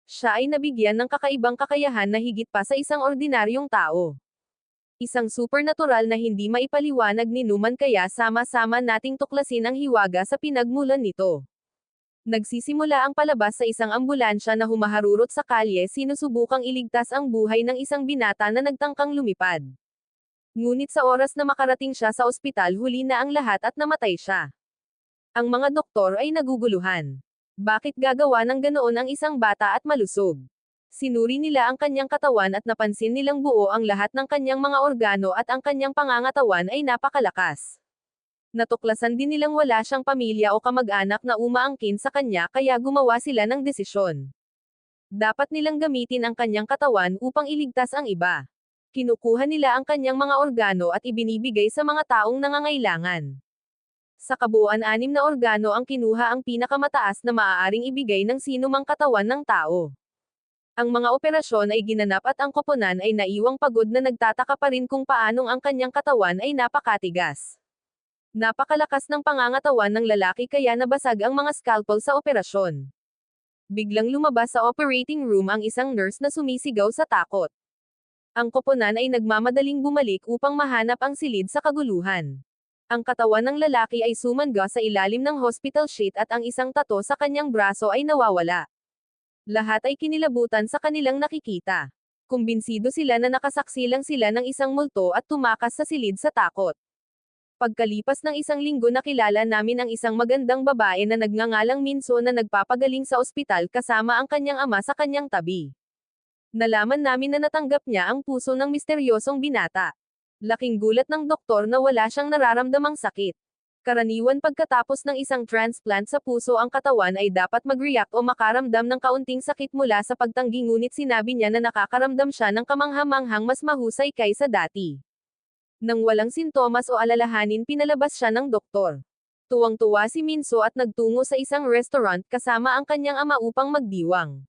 Siya ay nabigyan ng kakaibang kakayahan na higit pa sa isang ordinaryong tao. Isang supernatural na hindi maipaliwanag ni Numan, kaya sama-sama nating tuklasin ang hiwaga sa pinagmulan nito. Nagsisimula ang palabas sa isang ambulansya na humaharurot sa kalye, sinusubukang iligtas ang buhay ng isang binata na nagtangkang lumipad. Ngunit sa oras na makarating siya sa ospital, huli na ang lahat at namatay siya. Ang mga doktor ay naguguluhan. Bakit gagawa ng ganoon ang isang bata at malusog? Sinuri nila ang kanyang katawan at napansin nilang buo ang lahat ng kanyang mga organo at ang kanyang pangangatawan ay napakalakas. Natuklasan din nilang wala siyang pamilya o kamag-anak na umaangkin sa kanya, kaya gumawa sila ng desisyon. Dapat nilang gamitin ang kanyang katawan upang iligtas ang iba. Kinukuha nila ang kanyang mga organo at ibinibigay sa mga taong nangangailangan. Sa kabuuan, 6 na organo ang kinuha, ang pinakamataas na maaaring ibigay ng sino mang katawan ng tao. Ang mga operasyon ay ginanap at ang koponan ay naiwang pagod na nagtataka pa rin kung paanong ang kanyang katawan ay napakatigas. Napakalakas ng pangangatawan ng lalaki kaya nabasag ang mga scalpel sa operasyon. Biglang lumabas sa operating room ang isang nurse na sumisigaw sa takot. Ang koponan ay nagmamadaling bumalik upang mahanap ang silid sa kaguluhan. Ang katawan ng lalaki ay sumangga sa ilalim ng hospital sheet at ang isang tato sa kanyang braso ay nawawala. Lahat ay kinilabutan sa kanilang nakikita. Kumbinsido sila na nakasaksi lang sila ng isang multo at tumakas sa silid sa takot. Pagkalipas ng 1 linggo, nakilala namin ang isang magandang babae na nagngangalang Minso na nagpapagaling sa ospital kasama ang kanyang ama sa kanyang tabi. Nalaman namin na natanggap niya ang puso ng misteryosong binata. Laking gulat ng doktor na wala siyang nararamdamang sakit. Karaniwan pagkatapos ng isang transplant sa puso, ang katawan ay dapat mag-react o makaramdam ng kaunting sakit mula sa pagtanggi, ngunit sinabi niya na nakakaramdam siya ng kamangha-manghang mas mahusay kaysa dati. Nang walang sintomas o alalahanin, pinalabas siya ng doktor. Tuwang-tuwa si Minso at nagtungo sa isang restaurant kasama ang kanyang ama upang magdiwang.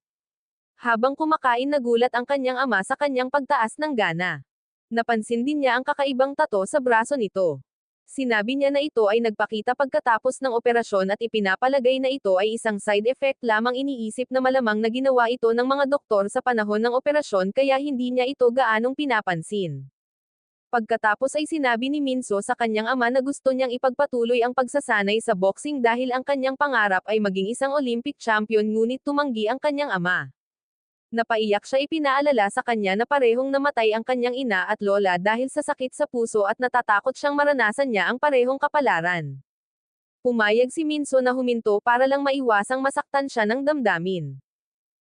Habang kumakain, nagulat ang kanyang ama sa kanyang pagtaas ng gana. Napansin din niya ang kakaibang tato sa braso nito. Sinabi niya na ito ay nagpakita pagkatapos ng operasyon at ipinapalagay na ito ay isang side effect lamang. Iniisip na malamang na ginawa ito ng mga doktor sa panahon ng operasyon, kaya hindi niya ito gaanong pinapansin. Pagkatapos ay sinabi ni Minso sa kanyang ama na gusto niyang ipagpatuloy ang pagsasanay sa boxing dahil ang kanyang pangarap ay maging isang Olympic champion, ngunit tumanggi ang kanyang ama. Napaiyak siya, ipinaalala sa kanya na parehong namatay ang kanyang ina at lola dahil sa sakit sa puso at natatakot siyang maranasan niya ang parehong kapalaran. Pumayag si Minso na huminto para lang maiwasang masaktan siya ng damdamin.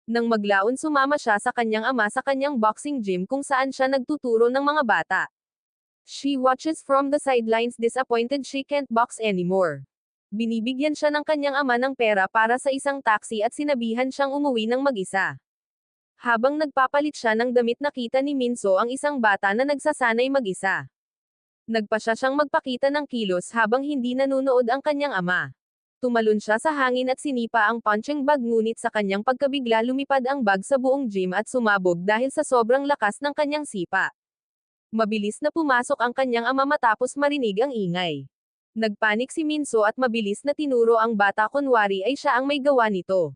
Nang maglaon, sumama siya sa kanyang ama sa kanyang boxing gym kung saan siya nagtuturo ng mga bata. She watches from the sidelines, disappointed she can't box anymore. Binibigyan siya ng kanyang ama ng pera para sa isang taxi at sinabihan siyang umuwi ng mag-isa. Habang nagpapalit siya ng damit, nakita ni Minso ang isang bata na nagsasanay mag-isa. Nagpa siyang magpakita ng kilos habang hindi nanunood ang kanyang ama. Tumalon siya sa hangin at sinipa ang punching bag, ngunit sa kanyang pagkabigla lumipad ang bag sa buong gym at sumabog dahil sa sobrang lakas ng kanyang sipa. Mabilis na pumasok ang kanyang ama matapos marinig ang ingay. Nagpanik si Minso at mabilis na tinuro ang bata, kunwari ay siya ang may gawa nito.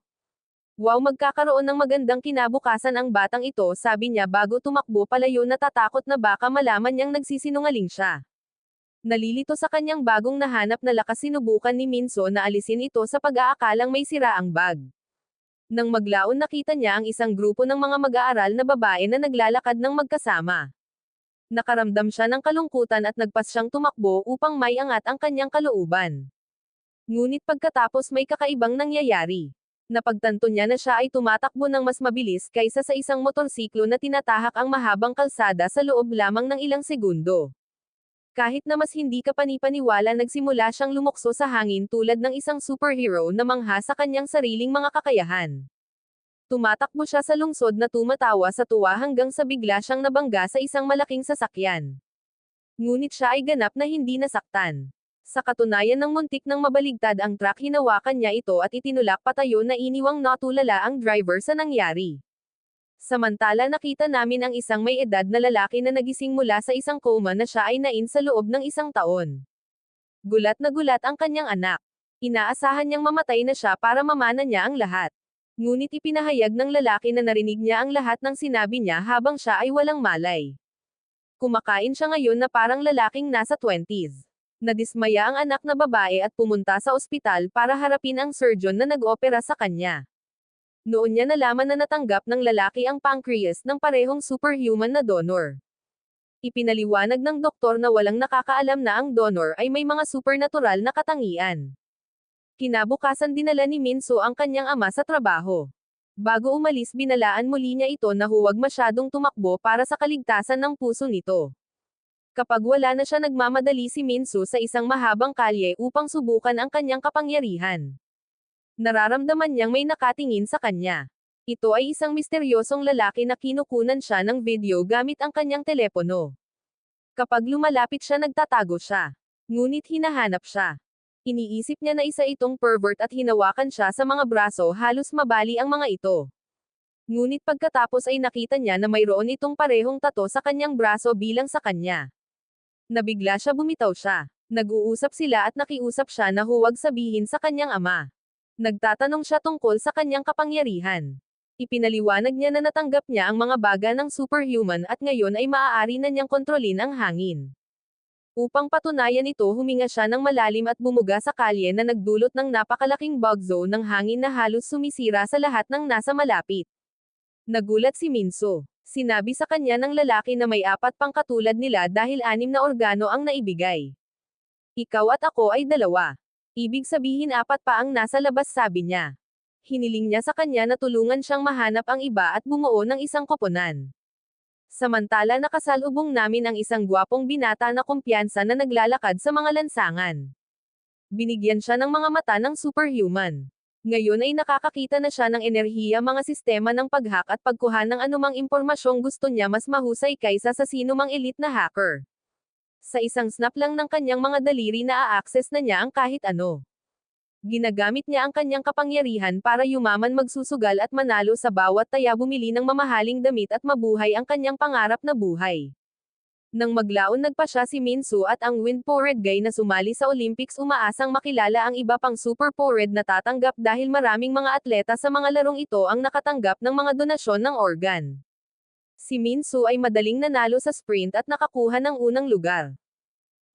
Wow, magkakaroon ng magandang kinabukasan ang batang ito, sabi niya bago tumakbo palayo, natatakot na baka malaman niyang nagsisinungaling siya. Nalilito sa kanyang bagong nahanap na lakas, sinubukan ni Minso na alisin ito sa pag-aakalang may sira ang bag. Nang maglaon, nakita niya ang isang grupo ng mga mag-aaral na babae na naglalakad ng magkasama. Nakaramdam siya ng kalungkutan at nagpas siyang tumakbo upang may angat ang kanyang kalooban. Ngunit pagkatapos may kakaibang nangyayari. Napagtanto niya na siya ay tumatakbo ng mas mabilis kaysa sa isang motorsiklo na tinatahak ang mahabang kalsada sa loob lamang ng ilang segundo. Kahit na mas hindi ka panipaniwala, nagsimula siyang lumukso sa hangin tulad ng isang superhero na mangha sa kanyang sariling mga kakayahan. Tumatakbo siya sa lungsod na tumatawa sa tuwa hanggang sa bigla siyang nabangga sa isang malaking sasakyan. Ngunit siya ay ganap na hindi nasaktan. Sa katunayan, ng muntik nang mabaligtad ang truck, hinawakan niya ito at itinulak patayo na iniwang natulala ang driver sa nangyari. Samantala, nakita namin ang isang may edad na lalaki na nagising mula sa isang coma na siya ay nain sa loob ng 1 taon. Gulat na gulat ang kanyang anak. Inaasahan niyang mamatay na siya para mamana niya ang lahat. Ngunit ipinahayag ng lalaki na narinig niya ang lahat ng sinabi niya habang siya ay walang malay. Kumakain siya ngayon na parang lalaking nasa 20s. Nadismaya ang anak na babae at pumunta sa ospital para harapin ang surgeon na nag-opera sa kanya. Noon niya nalaman na natanggap ng lalaki ang pancreas ng parehong superhuman na donor. Ipinaliwanag ng doktor na walang nakakaalam na ang donor ay may mga supernatural na katangian. Kinabukasan dinala ni Minso ang kanyang ama sa trabaho. Bago umalis binalaan muli niya ito na huwag masyadong tumakbo para sa kaligtasan ng puso nito. Kapag wala na siya nagmamadali si Minso sa isang mahabang kalye upang subukan ang kanyang kapangyarihan. Nararamdaman niyang may nakatingin sa kanya. Ito ay isang misteryosong lalaki na kinukunan siya ng video gamit ang kanyang telepono. Kapag lumalapit siya nagtatago siya. Ngunit hinahanap siya. Iniisip niya na isa itong pervert at hinawakan siya sa mga braso halos mabali ang mga ito. Ngunit pagkatapos ay nakita niya na mayroon itong parehong tato sa kanyang braso bilang sa kanya. Nabigla siya bumitaw siya. Nag-uusap sila at nakiusap siya na huwag sabihin sa kanyang ama. Nagtatanong siya tungkol sa kanyang kapangyarihan. Ipinaliwanag niya na natanggap niya ang mga baga ng superhuman at ngayon ay maaari na niyang kontrolin ang hangin. Upang patunayan ito huminga siya ng malalim at bumuga sa kalye na nagdulot ng napakalaking bug zone ng hangin na halos sumisira sa lahat ng nasa malapit. Nagulat si Minso. Sinabi sa kanya ng lalaki na may 4 pang katulad nila dahil 6 na organo ang naibigay. Ikaw at ako ay 2. Ibig sabihin 4 pa ang nasa labas sabi niya. Hiniling niya sa kanya na tulungan siyang mahanap ang iba at bumuo ng isang koponan. Samantala nakasalubong namin ang isang gwapong binata na kumpiyansa na naglalakad sa mga lansangan. Binigyan siya ng mga mata ng superhuman. Ngayon ay nakakakita na siya ng enerhiya mga sistema ng pag-hack at pagkuha ng anumang impormasyong gusto niya mas mahusay kaysa sa sinumang elite na hacker. Sa isang snap lang ng kanyang mga daliri na a-access na niya ang kahit ano. Ginagamit niya ang kanyang kapangyarihan para yumaman magsusugal at manalo sa bawat taya bumili ng mamahaling damit at mabuhay ang kanyang pangarap na buhay. Nang maglaon nagpa siya si Minso at ang Wind Powered Guy na sumali sa Olympics umaasang makilala ang iba pang Super Powered na tatanggap dahil maraming mga atleta sa mga larong ito ang nakatanggap ng mga donasyon ng organ. Si Minso ay madaling nanalo sa sprint at nakakuha ng unang lugar.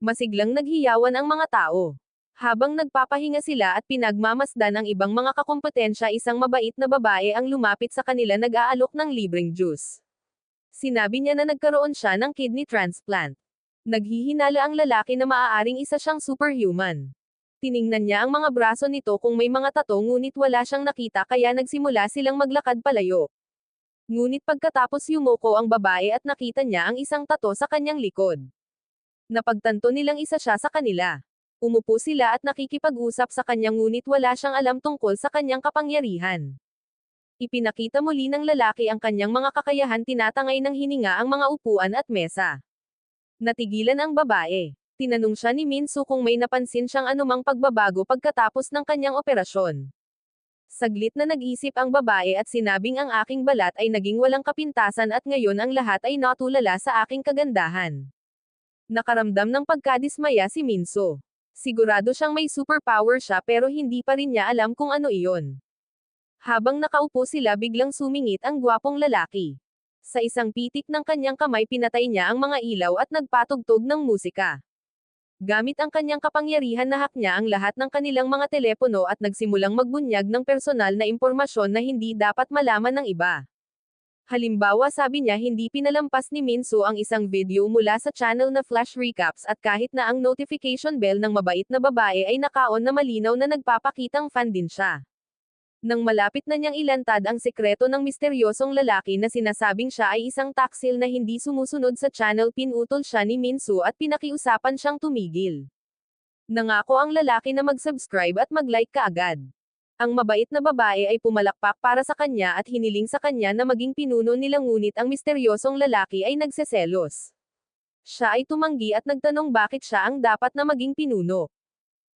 Masiglang naghiyawan ang mga tao. Habang nagpapahinga sila at pinagmamasdan ang ibang mga kakompetensya isang mabait na babae ang lumapit sa kanila nag-aalok ng libreng juice. Sinabi niya na nagkaroon siya ng kidney transplant. Naghihinala ang lalaki na maaaring isa siyang superhuman. Tiningnan niya ang mga braso nito kung may mga tato ngunit wala siyang nakita kaya nagsimula silang maglakad palayo. Ngunit pagkatapos yumuko ang babae at nakita niya ang isang tato sa kanyang likod. Napagtanto nilang isa siya sa kanila. Umupo sila at nakikipag-usap sa kanya ngunit wala siyang alam tungkol sa kanyang kapangyarihan. Ipinakita muli ng lalaki ang kanyang mga kakayahan tinatangay ng hininga ang mga upuan at mesa. Natigilan ang babae. Tinanong siya ni Minso kung may napansin siyang anumang pagbabago pagkatapos ng kanyang operasyon. Saglit na nag-isip ang babae at sinabing ang aking balat ay naging walang kapintasan at ngayon ang lahat ay natulala sa aking kagandahan. Nakaramdam ng pagkadismaya si Minso. Sigurado siyang may superpower siya pero hindi pa rin niya alam kung ano iyon. Habang nakaupo sila biglang sumingit ang gwapong lalaki. Sa isang pitik ng kanyang kamay pinatay niya ang mga ilaw at nagpatugtog ng musika. Gamit ang kanyang kapangyarihan nahak niya ang lahat ng kanilang mga telepono at nagsimulang magbunyag ng personal na impormasyon na hindi dapat malaman ng iba. Halimbawa sabi niya hindi pinalampas ni Minso ang isang video mula sa channel na Flash Recaps at kahit na ang notification bell ng mabait na babae ay naka-on na malinaw na nagpapakitang fan din siya. Nang malapit na niyang ilantad ang sekreto ng misteryosong lalaki na sinasabing siya ay isang taksil na hindi sumusunod sa channel pinutol siya ni Minso at pinakiusapan siyang tumigil. Nangako ang lalaki na mag-subscribe at mag-like kaagad. Ang mabait na babae ay pumalakpak para sa kanya at hiniling sa kanya na maging pinuno nila ngunit ang misteryosong lalaki ay nagseselos. Siya ay tumanggi at nagtanong bakit siya ang dapat na maging pinuno.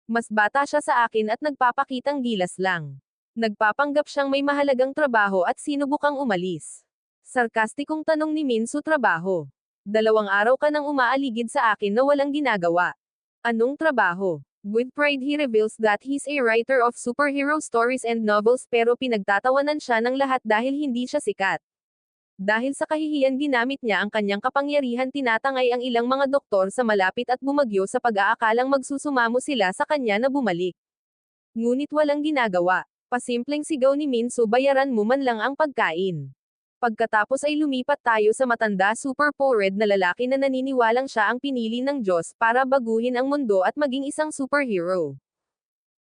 Mas bata siya sa akin at nagpapakitang gilas lang. Nagpapanggap siyang may mahalagang trabaho at sinubukang umalis. Sarkastikong tanong ni Minso trabaho. 2 araw ka nang umaaligid sa akin na walang ginagawa. Anong trabaho? With pride he reveals that he's a writer of superhero stories and novels pero pinagtatawanan siya ng lahat dahil hindi siya sikat. Dahil sa kahihiyan ginamit niya ang kanyang kapangyarihan tinatangay ang ilang mga doktor sa malapit at bumagyo sa pag-aakalang magsusumamo sila sa kanya na bumalik. Ngunit walang ginagawa. Pasimpleng sigaw ni Minso bayaran mo man lang ang pagkain. Pagkatapos ay lumipat tayo sa matanda super-powered na lalaki na naniniwalang siya ang pinili ng Diyos para baguhin ang mundo at maging isang superhero.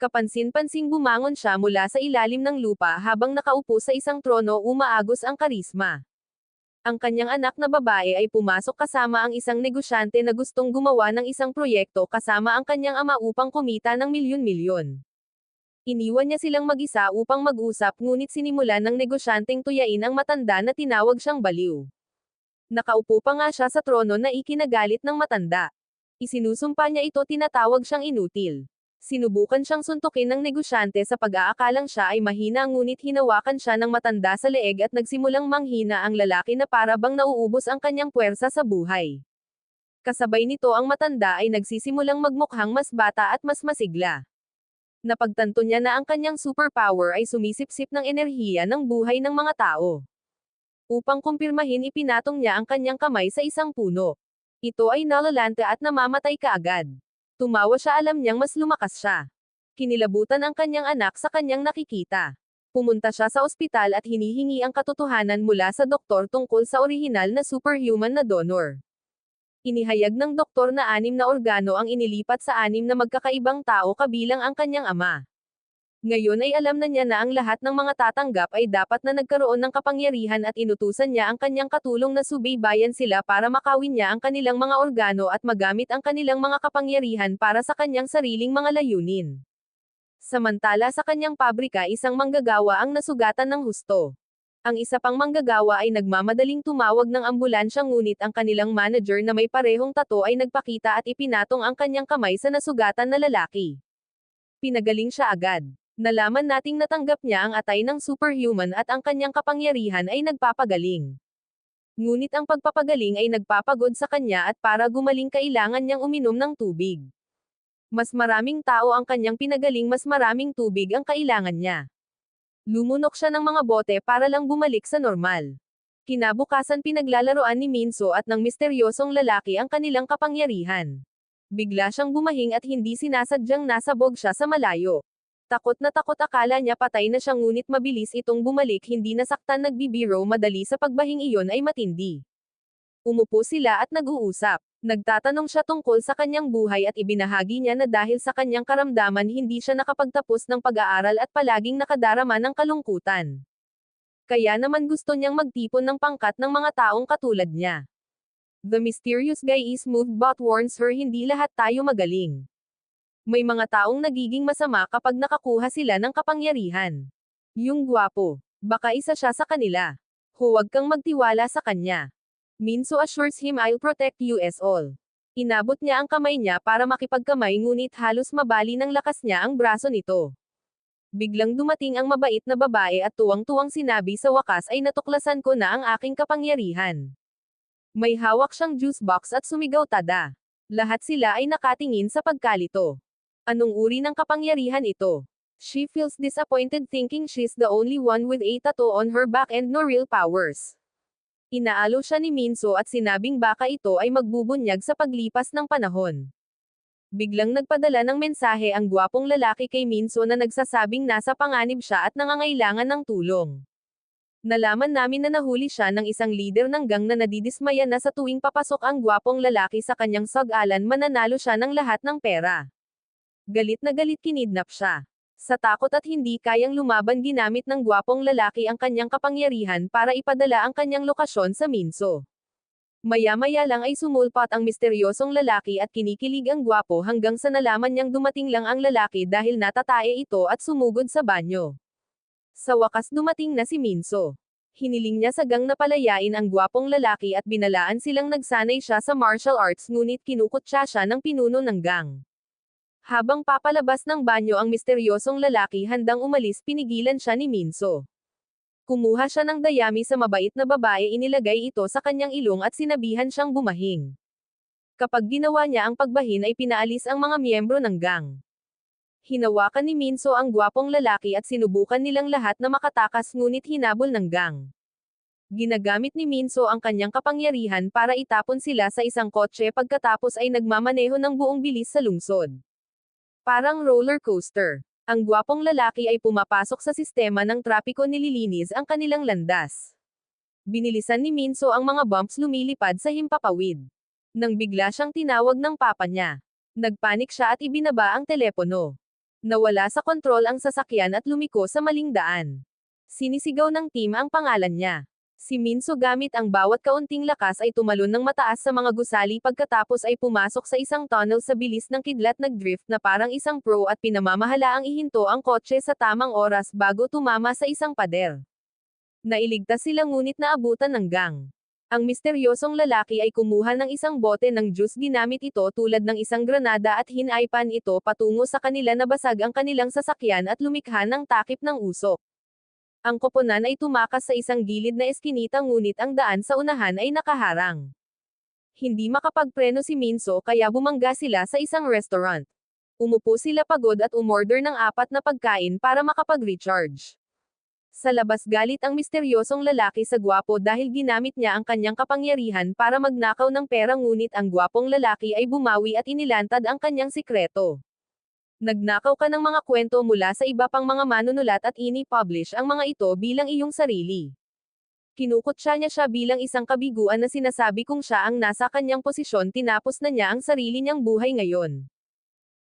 Kapansin-pansing bumangon siya mula sa ilalim ng lupa habang nakaupo sa isang trono umaagos ang karisma. Ang kanyang anak na babae ay pumasok kasama ang isang negosyante na gustong gumawa ng isang proyekto kasama ang kanyang ama upang kumita ng milyon-milyon. Iniwan niya silang mag-isa upang mag-usap ngunit sinimulan ng negosyanteng tuyain ang matanda na tinawag siyang baliw. Nakaupo pa nga siya sa trono na ikinagalit ng matanda. Isinusumpa niya ito tinatawag siyang inutil. Sinubukan siyang suntukin ng negosyante sa pag-aakalang siya ay mahina ngunit hinawakan siya ng matanda sa leeg at nagsimulang manghina ang lalaki na para bang nauubos ang kanyang puwersa sa buhay. Kasabay nito ang matanda ay nagsisimulang magmukhang mas bata at mas masigla. Napagtanto niya na ang kanyang superpower ay sumisipsip ng enerhiya ng buhay ng mga tao. Upang kumpirmahin ipinatong niya ang kanyang kamay sa isang puno. Ito ay nalalanta at namamatay kaagad. Tumawa siya alam niyang mas lumakas siya. Kinilabutan ang kanyang anak sa kanyang nakikita. Pumunta siya sa ospital at hinihingi ang katotohanan mula sa doktor tungkol sa orihinal na superhuman na donor. Inihayag ng doktor na 6 na organo ang inilipat sa 6 na magkakaibang tao kabilang ang kanyang ama. Ngayon ay alam na niya na ang lahat ng mga tatanggap ay dapat na nagkaroon ng kapangyarihan at inutusan niya ang kanyang katulong na subaybayan sila para makawin niya ang kanilang mga organo at magamit ang kanilang mga kapangyarihan para sa kanyang sariling mga layunin. Samantala sa kanyang pabrika isang manggagawa ang nasugatan ng husto. Ang isa pang manggagawa ay nagmamadaling tumawag ng ambulansya ngunit ang kanilang manager na may parehong tato ay nagpakita at ipinatong ang kanyang kamay sa nasugatan na lalaki. Pinagaling siya agad. Nalaman nating natanggap niya ang atay ng superhuman at ang kanyang kapangyarihan ay nagpapagaling. Ngunit ang pagpapagaling ay nagpapagod sa kanya at para gumaling kailangan niyang uminom ng tubig. Mas maraming tao ang kanyang pinagaling mas maraming tubig ang kailangan niya. Lumunok siya ng mga bote para lang bumalik sa normal. Kinabukasan pinaglalaroan ni Minso at ng misteryosong lalaki ang kanilang kapangyarihan. Bigla siyang bumahing at hindi sinasadyang nasabog siya sa malayo. Takot na takot akala niya patay na siya ngunit mabilis itong bumalik hindi nasaktan nagbibiro madali sa pagbahing iyon ay matindi. Umupo sila at nag-uusap. Nagtatanong siya tungkol sa kanyang buhay at ibinahagi niya na dahil sa kanyang karamdaman hindi siya nakapagtapos ng pag-aaral at palaging nakadarama ng kalungkutan. Kaya naman gusto niyang magtipon ng pangkat ng mga taong katulad niya. The mysterious guy is moved but warns her hindi lahat tayo magaling. May mga taong nagiging masama kapag nakakuha sila ng kapangyarihan. Yung gwapo. Baka isa siya sa kanila. Huwag kang magtiwala sa kanya. Minso assures him I'll protect you as all. Inabot niya ang kamay niya para makipagkamay ngunit halos mabali ng lakas niya ang braso nito. Biglang dumating ang mabait na babae at tuwang-tuwang sinabi sa wakas ay natuklasan ko na ang aking kapangyarihan. May hawak siyang juice box at sumigaw tada. Lahat sila ay nakatingin sa pagkalito. Anong uri ng kapangyarihan ito? She feels disappointed thinking she's the only one with a tattoo on her back and no real powers. Inaalo siya ni Minso at sinabing baka ito ay magbubunyag sa paglipas ng panahon. Biglang nagpadala ng mensahe ang gwapong lalaki kay Minso na nagsasabing nasa panganib siya at nangangailangan ng tulong. Nalaman namin na nahuli siya ng isang leader ng gang na nadidismaya na sa tuwing papasok ang gwapong lalaki sa kanyang sag-alan mananalo siya ng lahat ng pera. Galit na galit kinidnap siya. Sa takot at hindi kayang lumaban ginamit ng gwapong lalaki ang kanyang kapangyarihan para ipadala ang kanyang lokasyon sa Minso. Maya-maya lang ay sumulpat ang misteryosong lalaki at kinikilig ang gwapo hanggang sa nalaman niyang dumating lang ang lalaki dahil natatae ito at sumugod sa banyo. Sa wakas dumating na si Minso. Hiniling niya sa gang na palayain ang gwapong lalaki at binalaan silang nagsanay siya sa martial arts ngunit kinukutsa siya ng pinuno ng gang. Habang papalabas ng banyo ang misteryosong lalaki handang umalis pinigilan siya ni Minso. Kumuha siya ng dayami sa mabait na babae inilagay ito sa kanyang ilong at sinabihan siyang bumahing. Kapag ginawa niya ang pagbahin ay pinaalis ang mga miyembro ng gang. Hinawakan ni Minso ang gwapong lalaki at sinubukan nilang lahat na makatakas ngunit hinabol ng gang. Ginagamit ni Minso ang kanyang kapangyarihan para itapon sila sa isang kotse pagkatapos ay nagmamaneho ng buong bilis sa lungsod. Parang roller coaster. Ang gwapong lalaki ay pumapasok sa sistema ng trapiko nililinis ang kanilang landas. Binilisan ni Minso ang mga bumps lumilipad sa himpapawid. Nang bigla siyang tinawag ng papa niya. Nagpanik siya at ibinaba ang telepono. Nawala sa kontrol ang sasakyan at lumiko sa maling daan. Sinisigaw ng team ang pangalan niya. Si Minso gamit ang bawat kaunting lakas ay tumalon ng mataas sa mga gusali pagkatapos ay pumasok sa isang tunnel sa bilis ng kidlat nag-drift na parang isang pro at pinamamahalaang ihinto ang kotse sa tamang oras bago tumama sa isang pader. Nailigtas sila ngunit naabutan ng gang. Ang misteryosong lalaki ay kumuha ng isang bote ng juice ginamit ito tulad ng isang granada at hinaypan ito patungo sa kanila na basag ang kanilang sasakyan at lumikha ng takip ng usok. Ang koponan ay tumakas sa isang gilid na eskinita ngunit ang daan sa unahan ay nakaharang. Hindi makapagpreno si Minso kaya bumangga sila sa isang restaurant. Umupo sila pagod at umorder ng 4 na pagkain para makapag-recharge. Sa labas galit ang misteryosong lalaki sa gwapo dahil ginamit niya ang kanyang kapangyarihan para magnakaw ng pera ngunit ang gwapong lalaki ay bumawi at inilantad ang kanyang sikreto. Nagnakaw ka ng mga kwento mula sa iba pang mga manunulat at ini-publish ang mga ito bilang iyong sarili. Kinukutya niya siya bilang isang kabiguan na sinasabi kung siya ang nasa kanyang posisyon tinapos na niya ang sarili niyang buhay ngayon.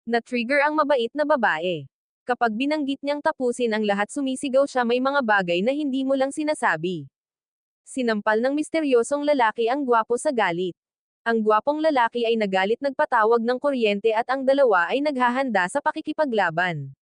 Na-trigger ang mabait na babae. Kapag binanggit niyang tapusin ang lahat sumisigaw siya may mga bagay na hindi mo lang sinasabi. Sinampal ng misteryosong lalaki ang gwapo sa galit. Ang gwapong lalaki ay nagalit nagpatawag ng kuryente at ang dalawa ay naghahanda sa pakikipaglaban.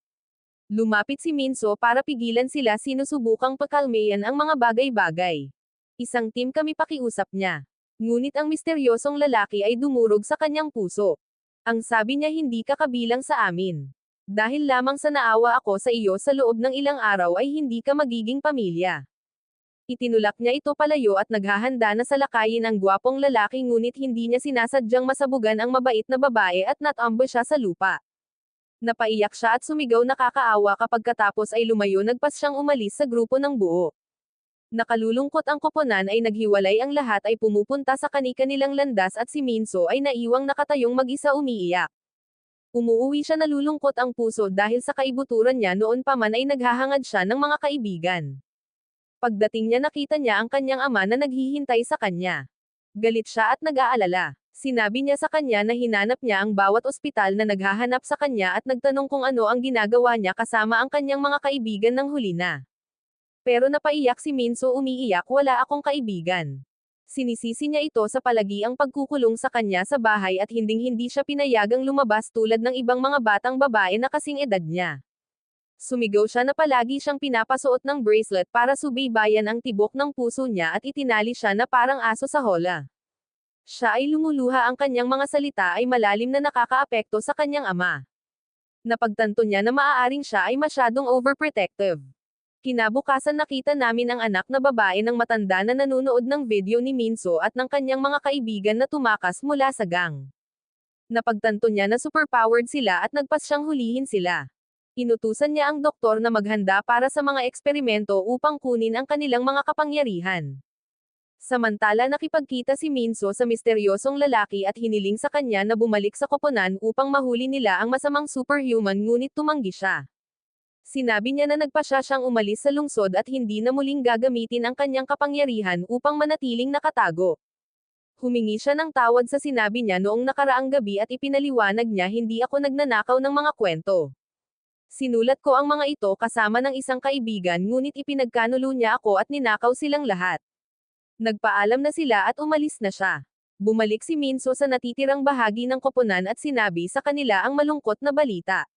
Lumapit si Minso para pigilan sila sinusubukang pakalmayan ang mga bagay-bagay. Isang team kami pakiusap niya. Ngunit ang misteryosong lalaki ay dumurog sa kanyang puso. Ang sabi niya hindi ka kabilang sa amin. Dahil lamang sa naawa ako sa iyo sa loob ng ilang araw ay hindi ka magiging pamilya. Itinulak niya ito palayo at naghahanda na salakayin ang gwapong lalaki ngunit hindi niya sinasadyang masabugan ang mabait na babae at natambo siya sa lupa. Napaiyak siya at sumigaw nakakaawa kapag katapos ay lumayo nagpas siyang umalis sa grupo ng buo. Nakalulungkot ang koponan ay naghiwalay ang lahat ay pumupunta sa kani-kanilang landas at si Minso ay naiwang nakatayong mag-isa umiiyak. Umuuwi siya nalulungkot ang puso dahil sa kaibuturan niya noon pa man ay naghahangad siya ng mga kaibigan. Pagdating niya nakita niya ang kanyang ama na naghihintay sa kanya. Galit siya at nag-aalala. Sinabi niya sa kanya na hinanap niya ang bawat ospital na naghahanap sa kanya at nagtanong kung ano ang ginagawa niya kasama ang kanyang mga kaibigan ng huli na. Pero napaiyak si Minso umiiyak wala akong kaibigan. Sinisisi niya ito sa palagiang pagkukulong sa kanya sa bahay at hinding-hindi siya pinayagang lumabas tulad ng ibang mga batang babae na kasing edad niya. Sumigaw siya na palagi siyang pinapasuot ng bracelet para subaybayan ang tibok ng puso niya at itinali siya na parang aso sa hola. Siya ay lumuluha ang kanyang mga salita ay malalim na nakakaapekto sa kanyang ama. Napagtanto niya na maaaring siya ay masyadong overprotective. Kinabukasan nakita namin ang anak na babae ng matanda na nanonood ng video ni Minso at ng kanyang mga kaibigan na tumakas mula sa gang. Napagtanto niya na superpowered sila at nagpas siyang hulihin sila. Inutusan niya ang doktor na maghanda para sa mga eksperimento upang kunin ang kanilang mga kapangyarihan. Samantala nakipagkita si Minso sa misteryosong lalaki at hiniling sa kanya na bumalik sa koponan upang mahuli nila ang masamang superhuman ngunit tumanggi siya. Sinabi niya na nagpasya siyang umalis sa lungsod at hindi na muling gagamitin ang kanyang kapangyarihan upang manatiling nakatago. Humingi siya ng tawad sa sinabi niya noong nakaraang gabi at ipinaliwanag niya hindi ako nagnanakaw ng mga kwento. Sinulat ko ang mga ito kasama ng isang kaibigan ngunit ipinagkanulo niya ako at ninakaw silang lahat. Nagpaalam na sila at umalis na siya. Bumalik si Minso sa natitirang bahagi ng koponan at sinabi sa kanila ang malungkot na balita.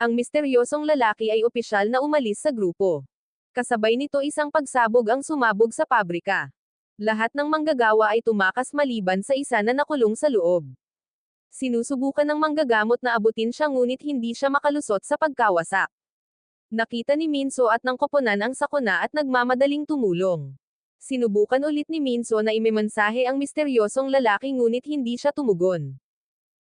Ang misteryosong lalaki ay opisyal na umalis sa grupo. Kasabay nito isang pagsabog ang sumabog sa pabrika. Lahat ng manggagawa ay tumakas maliban sa isa na nakulong sa loob. Sinusubukan ng manggagamot na abutin siya ngunit hindi siya makalusot sa pagkawasak. Nakita ni Minso at ng koponan ang sakuna at nagmamadaling tumulong. Sinubukan ulit ni Minso na imemensahe ang misteryosong lalaki ngunit hindi siya tumugon.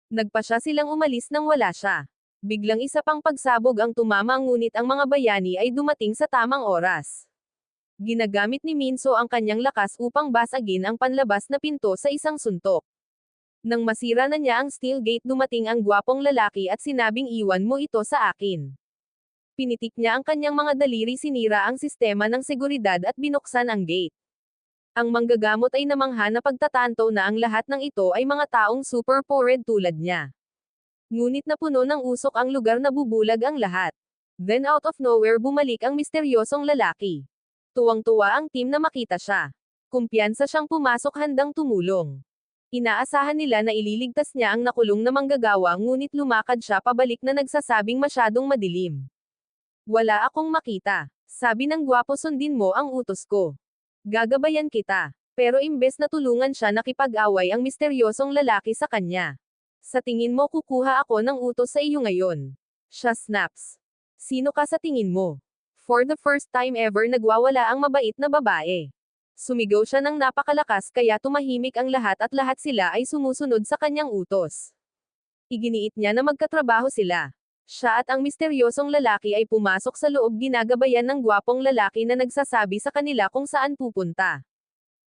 Nagpa siya silang umalis nang wala siya. Biglang isa pang pagsabog ang tumama ngunit ang mga bayani ay dumating sa tamang oras. Ginagamit ni Minso ang kanyang lakas upang basagin ang panlabas na pinto sa isang suntok. Nang masira na niya ang steel gate dumating ang gwapong lalaki at sinabing iwan mo ito sa akin. Pinitik niya ang kanyang mga daliri sinira ang sistema ng seguridad at binuksan ang gate. Ang manggagamot ay namangha na pagtatanto na ang lahat ng ito ay mga taong super-powered tulad niya. Ngunit napuno ng usok ang lugar na bubulag ang lahat. Then out of nowhere bumalik ang misteryosong lalaki. Tuwang-tuwa ang team na makita siya. Kumpiyansa siyang pumasok handang tumulong. Inaasahan nila na ililigtas niya ang nakulong na manggagawa ngunit lumakad siya pabalik na nagsasabing masyadong madilim. Wala akong makita. Sabi ng gwapo sundin mo ang utos ko. Gagabayan kita. Pero imbes na tulungan siya nakipag-away ang misteryosong lalaki sa kanya. Sa tingin mo kukuha ako ng utos sa iyo ngayon. Siya snaps. Sino ka sa tingin mo? For the first time ever nagwawala ang mabait na babae. Sumigaw siya ng napakalakas kaya tumahimik ang lahat at lahat sila ay sumusunod sa kanyang utos. Iginiit niya na magkatrabaho sila. Siya at ang misteryosong lalaki ay pumasok sa loob ginagabayan ng gwapong lalaki na nagsasabi sa kanila kung saan pupunta.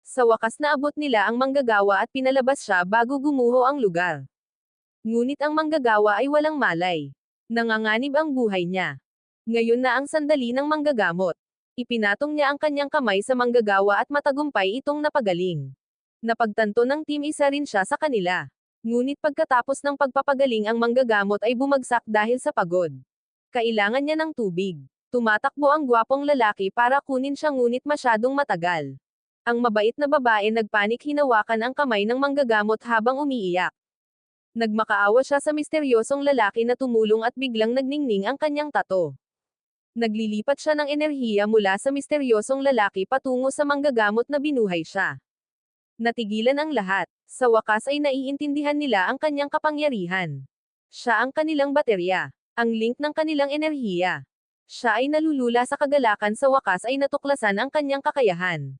Sa wakas naabot nila ang manggagawa at pinalabas siya bago gumuho ang lugar. Ngunit ang manggagawa ay walang malay. Nanganganib ang buhay niya. Ngayon na ang sandali ng manggagamot. Ipinatong niya ang kanyang kamay sa manggagawa at matagumpay itong napagaling. Napagtanto ng team isa rin siya sa kanila. Ngunit pagkatapos ng pagpapagaling ang manggagamot ay bumagsak dahil sa pagod. Kailangan niya ng tubig. Tumatakbo ang gwapong lalaki para kunin siya ngunit masyadong matagal. Ang mabait na babae nagpanik hinawakan ang kamay ng manggagamot habang umiiyak. Nagmakaawa siya sa misteryosong lalaki na tumulong at biglang nagningning ang kanyang tato. Naglilipat siya ng enerhiya mula sa misteryosong lalaki patungo sa manggagamot na binuhay siya. Natigilan ang lahat. Sa wakas ay naiintindihan nila ang kanyang kapangyarihan. Siya ang kanilang baterya. Ang link ng kanilang enerhiya. Siya ay nalulula sa kagalakan sa wakas ay natuklasan ang kanyang kakayahan.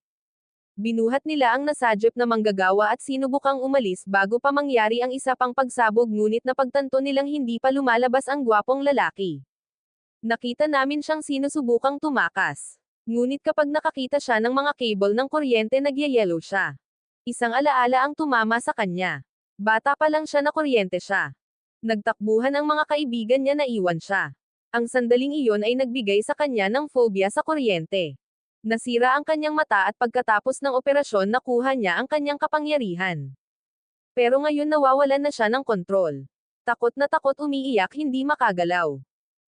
Binuhat nila ang nasadyep na manggagawa at sinubukang umalis bago pa mangyari ang isa pang pagsabog ngunit napagtanto nilang hindi pa lumalabas ang gwapong lalaki. Nakita namin siyang sinusubukang tumakas. Ngunit kapag nakakita siya ng mga cable ng kuryente nagyayelo siya. Isang alaala ang tumama sa kanya. Bata pa lang siya na kuryente siya. Nagtakbuhan ang mga kaibigan niya na iwan siya. Ang sandaling iyon ay nagbigay sa kanya ng phobia sa kuryente. Nasira ang kanyang mata at pagkatapos ng operasyon nakuha niya ang kanyang kapangyarihan. Pero ngayon nawawalan na siya ng kontrol. Takot na takot umiiyak hindi makagalaw.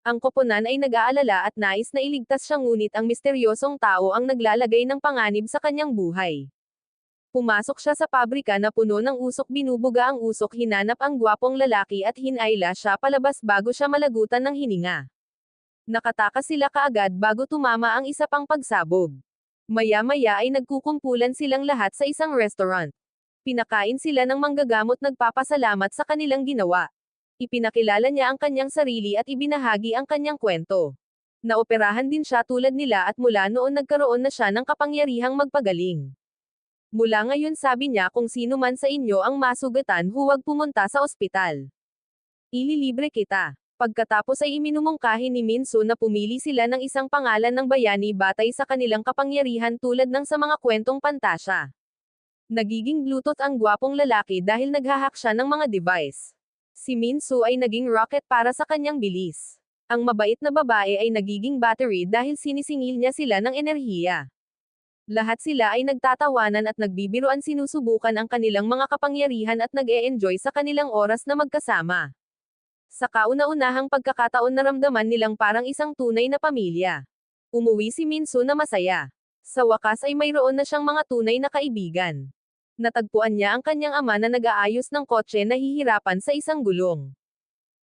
Ang koponan ay nag-aalala at nais na iligtas siya ngunit ang misteryosong tao ang naglalagay ng panganib sa kanyang buhay. Pumasok siya sa pabrika na puno ng usok binubuga ang usok hinanap ang gwapong lalaki at hinayla siya palabas bago siya malagutan ng hininga. Nakatakas sila kaagad bago tumama ang isa pang pagsabog. Maya-maya ay nagkukumpulan silang lahat sa isang restaurant. Pinakain sila ng manggagamot nagpapasalamat sa kanilang ginawa. Ipinakilala niya ang kanyang sarili at ibinahagi ang kanyang kwento. Naoperahan din siya tulad nila at mula noon nagkaroon na siya ng kapangyarihang magpagaling. Mula ngayon sabi niya kung sino man sa inyo ang masugatan huwag pumunta sa ospital. Ililibre kita. Pagkatapos ay iminumungkahi ni Minso na pumili sila ng isang pangalan ng bayani batay sa kanilang kapangyarihan tulad ng sa mga kwentong pantasya. Nagiging Bluetooth ang gwapong lalaki dahil naghahack siya ng mga device. Si Minso ay naging rocket para sa kanyang bilis. Ang mabait na babae ay nagiging battery dahil sinisingil niya sila ng enerhiya. Lahat sila ay nagtatawanan at nagbibiruan sinusubukan ang kanilang mga kapangyarihan at nag-e-enjoy sa kanilang oras na magkasama. Sa kauna-unahang pagkakataon naramdaman nilang parang isang tunay na pamilya. Umuwi si Minso na masaya. Sa wakas ay mayroon na siyang mga tunay na kaibigan. Natagpuan niya ang kanyang ama na nag-aayos ng kotse na hihirapan sa isang gulong.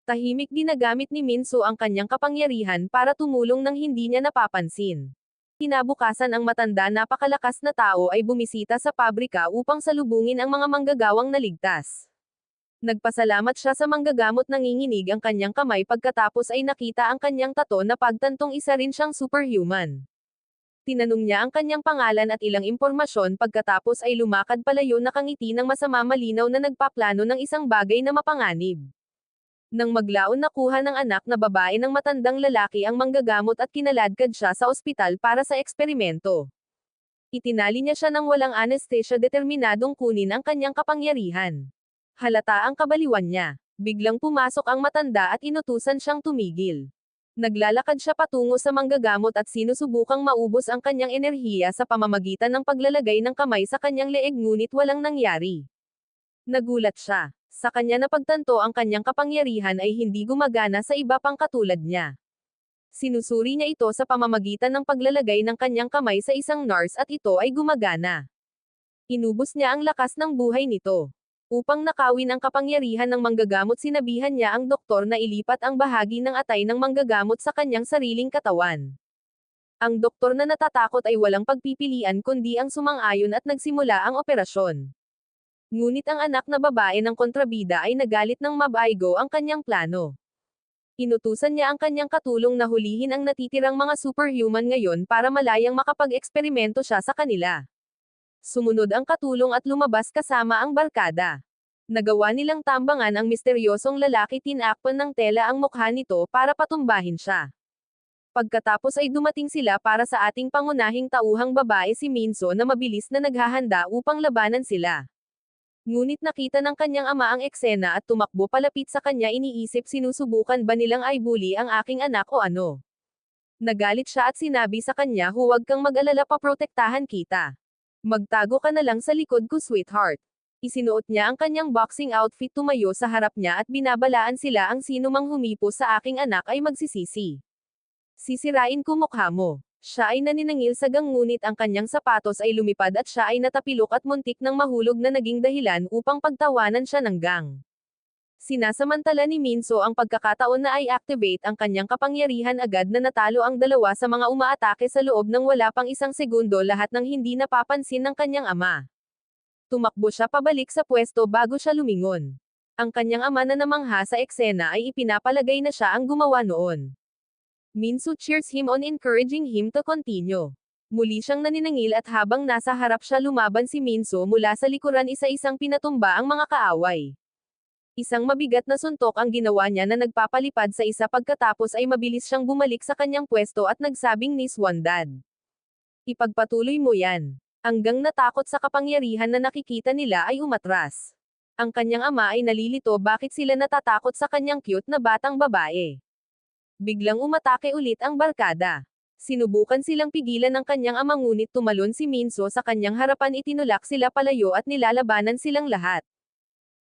Tahimik ginagamit ni Minso ang kanyang kapangyarihan para tumulong nang hindi niya napapansin. Kinabukasan ang matanda napakalakas na tao ay bumisita sa pabrika upang salubungin ang mga manggagawang naligtas. Nagpasalamat siya sa manggagamot nanginginig ang kanyang kamay pagkatapos ay nakita ang kanyang tato na pagtantong isa rin siyang superhuman. Tinanong niya ang kanyang pangalan at ilang impormasyon pagkatapos ay lumakad palayo nakangiti ng masama malinaw na nagpaplano ng isang bagay na mapanganib. Nang maglaon nakuha ng anak na babae ng matandang lalaki ang manggagamot at kinaladkad siya sa ospital para sa eksperimento. Itinali niya siya ng walang anesthesia determinadong kunin ang kanyang kapangyarihan. Halata ang kabaliwan niya. Biglang pumasok ang matanda at inutusan siyang tumigil. Naglalakad siya patungo sa manggagamot at sinusubukang maubos ang kanyang enerhiya sa pamamagitan ng paglalagay ng kamay sa kanyang leeg ngunit walang nangyari. Nagulat siya. Sa kanya napagtanto ang kanyang kapangyarihan ay hindi gumagana sa iba pang katulad niya. Sinusuri niya ito sa pamamagitan ng paglalagay ng kanyang kamay sa isang nurse at ito ay gumagana. Inubos niya ang lakas ng buhay nito. Upang nakawin ang kapangyarihan ng manggagamot sinabihan niya ang doktor na ilipat ang bahagi ng atay ng manggagamot sa kanyang sariling katawan. Ang doktor na natatakot ay walang pagpipilian kundi ang sumang-ayon at nagsimula ang operasyon. Ngunit ang anak na babae ng kontrabida ay nagalit ng mabaygo ang kanyang plano. Inutusan niya ang kanyang katulong na hulihin ang natitirang mga superhuman ngayon para malayang makapag-eksperimento siya sa kanila. Sumunod ang katulong at lumabas kasama ang barkada. Nagawa nilang tambangan ang misteryosong lalaki, tinakpan ng tela ang mukha nito para patumbahin siya. Pagkatapos ay dumating sila para sa ating pangunahing tauhang babae si Minso na mabilis na naghahanda upang labanan sila. Ngunit nakita ng kanyang ama ang eksena at tumakbo palapit sa kanya, iniisip sinusubukan ba nilang i-bully ang aking anak o ano. Nagalit siya at sinabi sa kanya, huwag kang mag-alala, paprotektahan kita. Magtago ka na lang sa likod ko, sweetheart. Isinuot niya ang kanyang boxing outfit, tumayo sa harap niya at binabalaan sila ang sino mang humipo sa aking anak ay magsisisi. Sisirain ko mukha mo. Siya ay naninangil sa gang ngunit ang kanyang sapatos ay lumipad at siya ay natapilok at muntik nang mahulog na naging dahilan upang pagtawanan siya ng gang. Sinasamantala ni Minso ang pagkakataon na i-activate ang kanyang kapangyarihan, agad na natalo ang dalawa sa mga umaatake sa loob ng wala pang isang segundo, lahat ng hindi napapansin ng kanyang ama. Tumakbo siya pabalik sa pwesto bago siya lumingon. Ang kanyang ama na namangha sa eksena ay ipinapalagay na siya ang gumawa noon. Minso cheers him on, encouraging him to continue. Muli siyang naninangil at habang nasa harap siya lumaban si Minso mula sa likuran, isa-isang pinatumba ang mga kaaway. Isang mabigat na suntok ang ginawa niya na nagpapalipad sa isa, pagkatapos ay mabilis siyang bumalik sa kanyang pwesto at nagsabing, Miss Wandad, ipagpatuloy mo yan. Hanggang natakot sa kapangyarihan na nakikita nila ay umatras. Ang kanyang ama ay nalilito bakit sila natatakot sa kanyang cute na batang babae. Biglang umatake ulit ang barkada. Sinubukan silang pigilan ng kanyang ama ngunit tumalon si Minso sa kanyang harapan, itinulak sila palayo at nilalabanan silang lahat.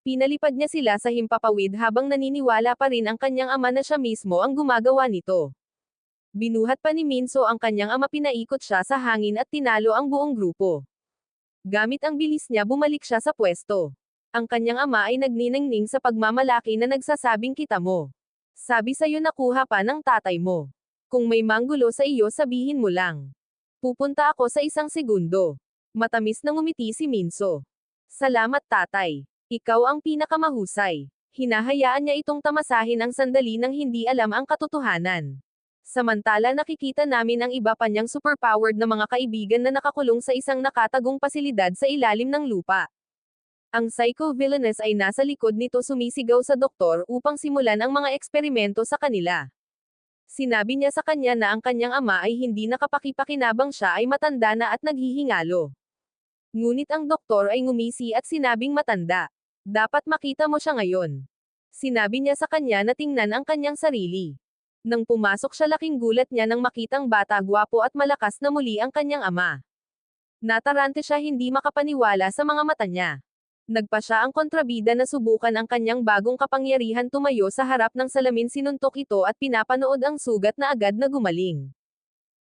Pinalipad niya sila sa himpapawid habang naniniwala pa rin ang kanyang ama na siya mismo ang gumagawa nito. Binuhat pa ni Minso ang kanyang ama, pinaikot siya sa hangin at tinalo ang buong grupo. Gamit ang bilis niya bumalik siya sa pwesto. Ang kanyang ama ay nagniningning sa pagmamalaki na nagsasabing, kita mo. Sabi sa'yo nakuha pa ng tatay mo. Kung may manggulo sa iyo sabihin mo lang. Pupunta ako sa 1 segundo. Matamis na ngumiti si Minso. Salamat tatay. Ikaw ang pinakamahusay. Hinahayaan niya itong tamasahin ang sandali nang hindi alam ang katotohanan. Samantala nakikita namin ang iba pa niyang superpowered na mga kaibigan na nakakulong sa isang nakatagong pasilidad sa ilalim ng lupa. Ang psycho-villainess ay nasa likod nito, sumisigaw sa doktor upang simulan ang mga eksperimento sa kanila. Sinabi niya sa kanya na ang kanyang ama ay hindi nakapakipakinabang, siya ay matanda na at naghihingalo. Ngunit ang doktor ay ngumisi at sinabing, matanda. Dapat makita mo siya ngayon. Sinabi niya sa kanya na tingnan ang kanyang sarili. Nang pumasok siya, laking gulat niya nang makitang bata, gwapo at malakas na muli ang kanyang ama. Natarante siya, hindi makapaniwala sa mga mata niya. Nagpa siya ang kontrabida na subukan ang kanyang bagong kapangyarihan, tumayo sa harap ng salamin, sinuntok ito at pinapanood ang sugat na agad na gumaling.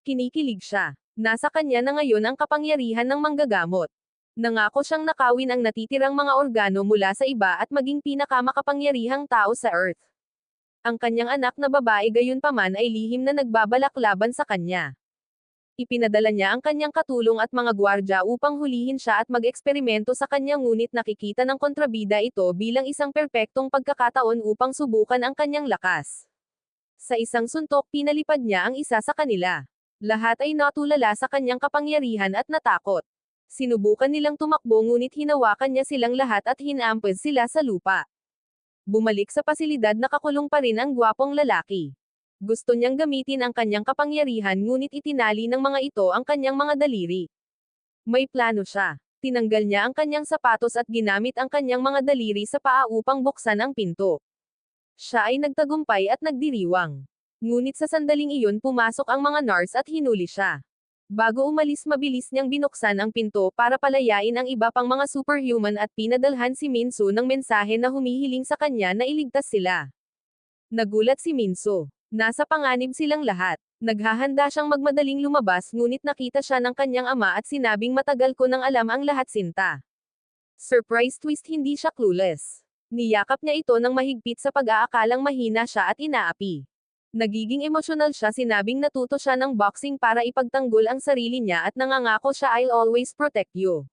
Kinikilig siya. Nasa kanya na ngayon ang kapangyarihan ng manggagamot. Nangako siyang nakawin ang natitirang mga organo mula sa iba at maging pinakamakapangyarihang tao sa Earth. Ang kanyang anak na babae gayunpaman ay lihim na nagbabalak laban sa kanya. Ipinadala niya ang kanyang katulong at mga gwardya upang hulihin siya at mag-eksperimento sa kanya, ngunit nakikita ng kontrabida ito bilang isang perpektong pagkakataon upang subukan ang kanyang lakas. Sa isang suntok pinalipad niya ang isa sa kanila. Lahat ay natulala sa kanyang kapangyarihan at natakot. Sinubukan nilang tumakbo ngunit hinawakan niya silang lahat at hinampes sila sa lupa. Bumalik sa pasilidad nakakulong pa rin ang gwapong lalaki. Gusto niyang gamitin ang kanyang kapangyarihan ngunit itinali ng mga ito ang kanyang mga daliri. May plano siya. Tinanggal niya ang kanyang sapatos at ginamit ang kanyang mga daliri sa paa upang buksan ang pinto. Siya ay nagtagumpay at nagdiriwang. Ngunit sa sandaling iyon pumasok ang mga NARS at hinuli siya. Bago umalis mabilis niyang binuksan ang pinto para palayain ang iba pang mga superhuman at pinadalhan si Minso ng mensahe na humihiling sa kanya na iligtas sila. Nagulat si Minso. Nasa panganib silang lahat. Naghahanda siyang magmadaling lumabas ngunit nakita siya ng kanyang ama at sinabing matagal ko nang alam ang lahat sinta. Surprise twist hindi siya clueless. Niyakap niya ito ng mahigpit sa pag-aakalang mahina siya at inaapi. Nagiging emosyonal siya sinabing natuto siya ng boxing para ipagtanggol ang sarili niya at nangangako siya I'll always protect you.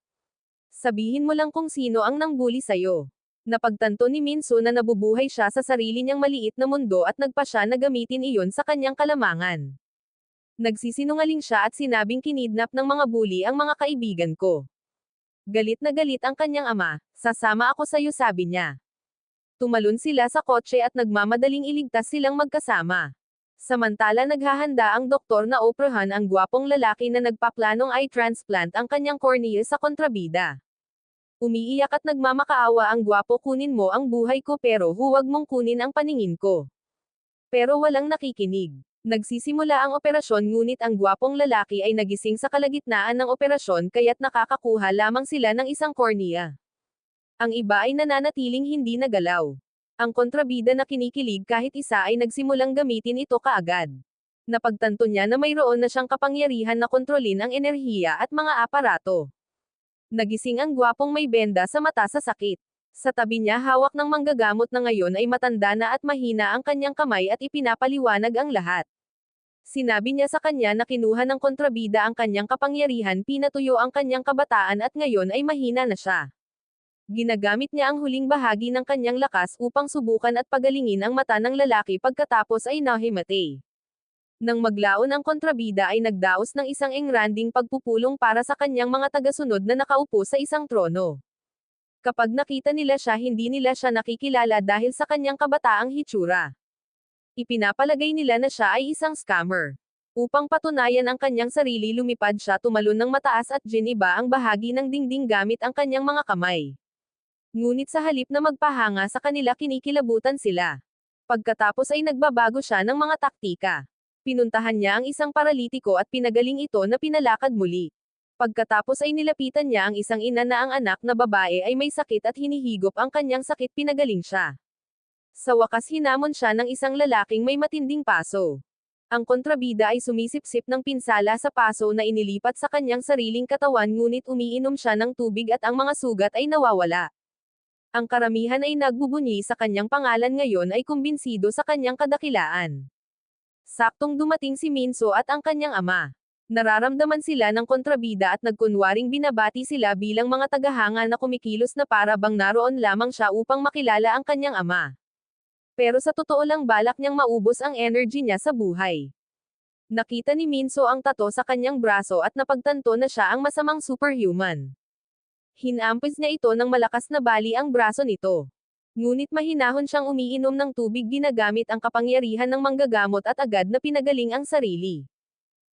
Sabihin mo lang kung sino ang nangbuli sa'yo. Napagtanto ni Minso na nabubuhay siya sa sarili niyang maliit na mundo at nagpa siya na gamitin iyon sa kanyang kalamangan. Nagsisinungaling siya at sinabing kinidnap ng mga bully ang mga kaibigan ko. Galit na galit ang kanyang ama, sasama ako sa'yo sabi niya. Tumalon sila sa kotse at nagmamadaling iligtas silang magkasama. Samantala naghahanda ang doktor na operahan ang gwapong lalaki na nagpaplanong eye transplant ang kanyang cornea sa kontrabida. Umiiyak at nagmamakaawa ang gwapo kunin mo ang buhay ko pero huwag mong kunin ang paningin ko. Pero walang nakikinig. Nagsisimula ang operasyon ngunit ang gwapong lalaki ay nagising sa kalagitnaan ng operasyon kaya't nakakakuha lamang sila ng isang cornea. Ang iba ay nananatiling hindi nagalaw. Ang kontrabida na kinikilig kahit isa ay nagsimulang gamitin ito kaagad. Napagtanto niya na mayroon na siyang kapangyarihan na kontrolin ang enerhiya at mga aparato. Nagising ang gwapong may benda sa mata sa sakit. Sa tabi niya hawak ng manggagamot na ngayon ay matanda na at mahina ang kanyang kamay at ipinapaliwanag ang lahat. Sinabi niya sa kanya na kinuha ng kontrabida ang kanyang kapangyarihan pinatuyo ang kanyang kabataan at ngayon ay mahina na siya. Ginagamit niya ang huling bahagi ng kanyang lakas upang subukan at pagalingin ang mata ng lalaki pagkatapos ay nahimatay. Nang maglaon ang kontrabida ay nagdaos ng isang engranding pagpupulong para sa kanyang mga tagasunod na nakaupo sa isang trono. Kapag nakita nila siya hindi nila siya nakikilala dahil sa kanyang kabataang hitsura. Ipinapalagay nila na siya ay isang scammer. Upang patunayan ang kanyang sarili lumipad siya tumalon ng mataas at giniba ang bahagi ng dingding gamit ang kanyang mga kamay. Ngunit sa halip na magpahanga sa kanila kinikilabutan sila. Pagkatapos ay nagbabago siya ng mga taktika. Pinuntahan niya ang isang paralitiko at pinagaling ito na pinalakad muli. Pagkatapos ay nilapitan niya ang isang ina na ang anak na babae ay may sakit at hinihigop ang kanyang sakit pinagaling siya. Sa wakas hinamon siya ng isang lalaking may matinding paso. Ang kontrabida ay sumisipsip ng pinsala sa paso na inilipat sa kanyang sariling katawan ngunit umiinom siya ng tubig at ang mga sugat ay nawawala. Ang karamihan ay nagbubunyi sa kanyang pangalan ngayon ay kumbinsido sa kanyang kadakilaan. Saktong dumating si Minso at ang kanyang ama. Nararamdaman sila ng kontrabida at nagkunwaring binabati sila bilang mga tagahanga na kumikilos na para bang naroon lamang siya upang makilala ang kanyang ama. Pero sa totoo lang balak niyang maubos ang energy niya sa buhay. Nakita ni Minso ang tato sa kanyang braso at napagtanto na siya ang masamang superhuman. Hinampis niya ito ng malakas na bali ang braso nito. Ngunit mahinahon siyang umiinom ng tubig ginagamit ang kapangyarihan ng manggagamot at agad na pinagaling ang sarili.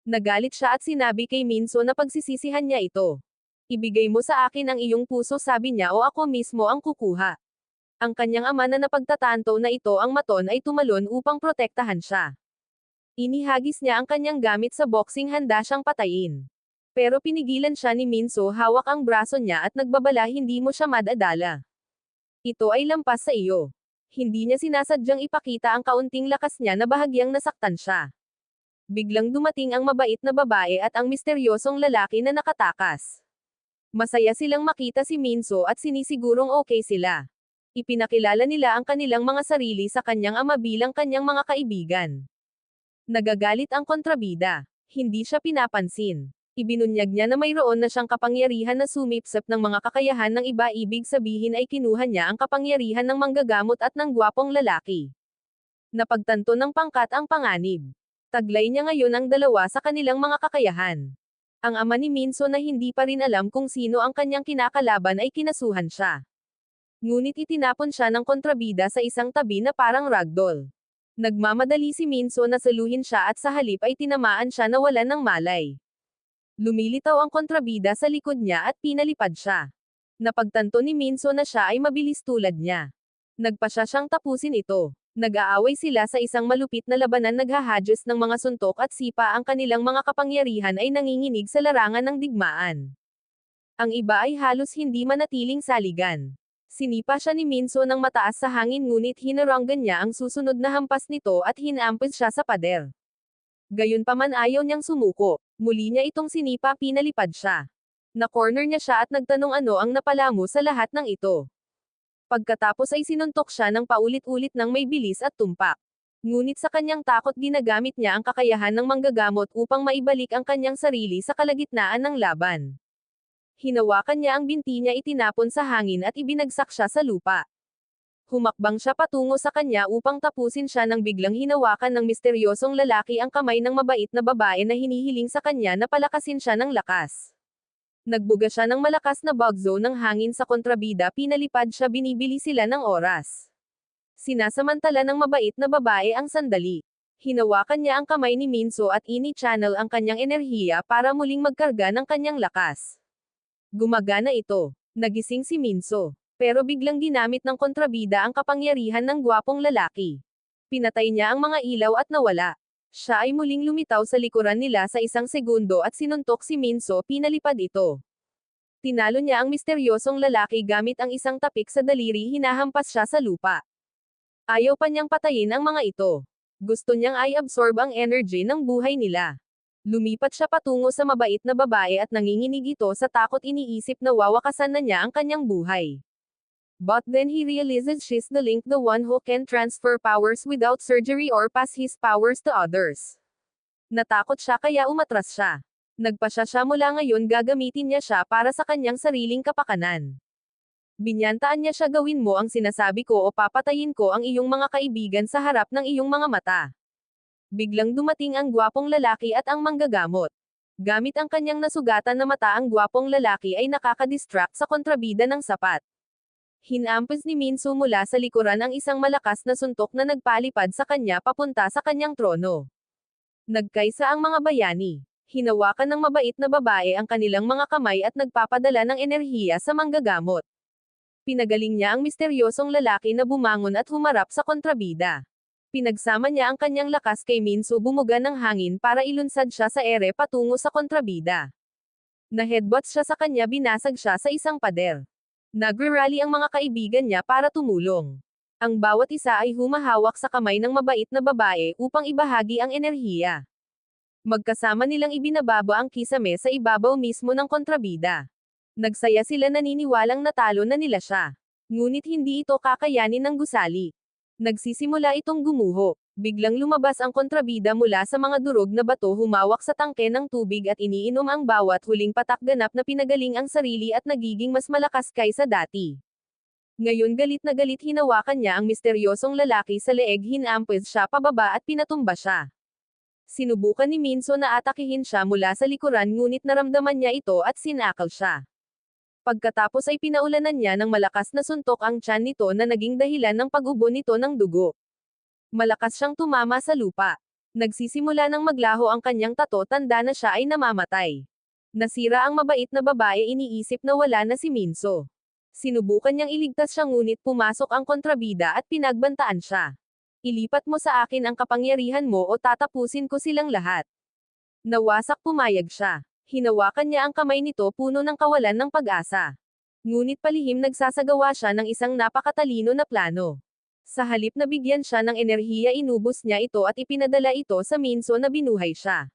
Nagalit siya at sinabi kay Minso na pagsisisihan niya ito. Ibigay mo sa akin ang iyong puso sabi niya o ako mismo ang kukuha. Ang kanyang ama na napagtatanto na ito ang maton ay tumalon upang protektahan siya. Inihagis niya ang kanyang gamit sa boxing handa siyang patayin. Pero pinigilan siya ni Minso hawak ang braso niya at nagbabala hindi mo siya madadala. Ito ay lampas sa iyo. Hindi niya sinasadyang ipakita ang kaunting lakas niya na bahagyang nasaktan siya. Biglang dumating ang mabait na babae at ang misteryosong lalaki na nakatakas. Masaya silang makita si Minso at sinisigurong okay sila. Ipinakilala nila ang kanilang mga sarili sa kanyang ama bilang kanyang mga kaibigan. Nagagalit ang kontrabida. Hindi siya pinapansin. Ibinunyag niya na mayroon na siyang kapangyarihan na sumipsip ng mga kakayahan ng iba ibig sabihin ay kinuha niya ang kapangyarihan ng manggagamot at ng gwapong lalaki. Napagtanto ng pangkat ang panganib. Taglay niya ngayon ang dalawa sa kanilang mga kakayahan. Ang ama ni Minso na hindi pa rin alam kung sino ang kanyang kinakalaban ay kinasuhan siya. Ngunit itinapon siya ng kontrabida sa isang tabi na parang ragdoll. Nagmamadali si Minso na saluhin siya at sa halip ay tinamaan siya na walan ng malay. Lumilitaw ang kontrabida sa likod niya at pinalipad siya. Napagtanto ni Minso na siya ay mabilis tulad niya. Nagpasya siyang tapusin ito. Nag-aaway sila sa isang malupit na labanan, naghahadges ng mga suntok at sipa, ang kanilang mga kapangyarihan ay nanginginig sa larangan ng digmaan. Ang iba ay halos hindi manatiling saligan. Sinipa siya ni Minso ng mataas sa hangin, ngunit hinaranggan niya ang susunod na hampas nito at hinampis siya sa pader. Gayunpaman ayaw niyang sumuko. Muli niya itong sinipa, pinalipad siya. Na-corner niya siya at nagtanong ano ang napala mo sa lahat ng ito. Pagkatapos ay sinuntok siya ng paulit-ulit ng may bilis at tumpak. Ngunit sa kanyang takot ginamit niya ang kakayahan ng manggagamot upang maibalik ang kanyang sarili sa kalagitnaan ng laban. Hinawakan niya ang binti niya, itinapon sa hangin at ibinagsak siya sa lupa. Humakbang siya patungo sa kanya upang tapusin siya nang biglang hinawakan ng misteryosong lalaki ang kamay ng mabait na babae na hinihiling sa kanya na palakasin siya ng lakas. Nagbuga siya ng malakas na bagzo ng hangin sa kontrabida, pinalipad siya, binibili sila ng oras. Sinasamantala ng mabait na babae ang sandali. Hinawakan niya ang kamay ni Minso at ini-channel ang kanyang enerhiya para muling magkarga ng kanyang lakas. Gumagana ito. Nagising si Minso. Pero biglang ginamit ng kontrabida ang kapangyarihan ng gwapong lalaki. Pinatay niya ang mga ilaw at nawala. Siya ay muling lumitaw sa likuran nila sa isang segundo at sinuntok si Minso, pinalipad ito. Tinalo niya ang misteryosong lalaki gamit ang isang tapik sa daliri, hinahampas siya sa lupa. Ayaw pa niyang patayin ang mga ito. Gusto niyang i-absorb ang energy ng buhay nila. Lumipat siya patungo sa mabait na babae at nanginginig ito sa takot, iniisip na wawakasan na niya ang kanyang buhay. But then he realizes she's the Link, the one who can transfer powers without surgery or pass his powers to others. Natakot siya kaya umatras siya. Nagpasya siya mula ngayon gagamitin niya siya para sa kanyang sariling kapakanan. Binyantaan niya siya, gawin mo ang sinasabi ko o papatayin ko ang iyong mga kaibigan sa harap ng iyong mga mata. Biglang dumating ang gwapong lalaki at ang manggagamot. Gamit ang kanyang nasugatan na mata, ang gwapong lalaki ay nakakadistract sa kontrabida ng sapat. Hinampis ni Minso mula sa likuran ang isang malakas na suntok na nagpalipad sa kanya papunta sa kanyang trono. Nagkaisa ang mga bayani. Hinawakan ng mabait na babae ang kanilang mga kamay at nagpapadala ng enerhiya sa manggagamot. Pinagaling niya ang misteryosong lalaki na bumangon at humarap sa kontrabida. Pinagsama niya ang kanyang lakas kay Minso, bumuga ng hangin para ilunsad siya sa ere patungo sa kontrabida. Na-headbutts siya sa kanya, binasag siya sa isang pader. Nagre-rally ang mga kaibigan niya para tumulong. Ang bawat isa ay humahawak sa kamay ng mabait na babae upang ibahagi ang enerhiya. Magkasama nilang ibinababa ang kisame sa ibabaw mismo ng kontrabida. Nagsaya sila, naniniwalang natalo na nila siya. Ngunit hindi ito kakayanin ng gusali. Nagsisimula itong gumuho. Biglang lumabas ang kontrabida mula sa mga durog na bato, humawak sa tangke ng tubig at iniinom ang bawat huling patak, ganap na pinagaling ang sarili at nagiging mas malakas kaysa dati. Ngayon galit na galit, hinawakan niya ang misteryosong lalaki sa leeg, hinampis siya pababa at pinatumba siya. Sinubukan ni Minso na atakihin siya mula sa likuran, ngunit naramdaman niya ito at sinakal siya. Pagkatapos ay pinaulanan niya ng malakas na suntok ang tiyan nito na naging dahilan ng pag-ubo nito ng dugo. Malakas siyang tumama sa lupa. Nagsisimula ng maglaho ang kanyang tato, tanda na siya ay namamatay. Nasira ang mabait na babae, iniisip na wala na si Minso. Sinubukan niyang iligtas siya, ngunit pumasok ang kontrabida at pinagbantaan siya. Ilipat mo sa akin ang kapangyarihan mo o tatapusin ko silang lahat. Nawasak, pumayag siya. Hinawakan niya ang kamay nito, puno ng kawalan ng pag-asa. Ngunit palihim nagsasagawa siya ng isang napakatalino na plano. Sa halip na bigyan siya ng enerhiya, inubos niya ito at ipinadala ito sa Minso na binuhay siya.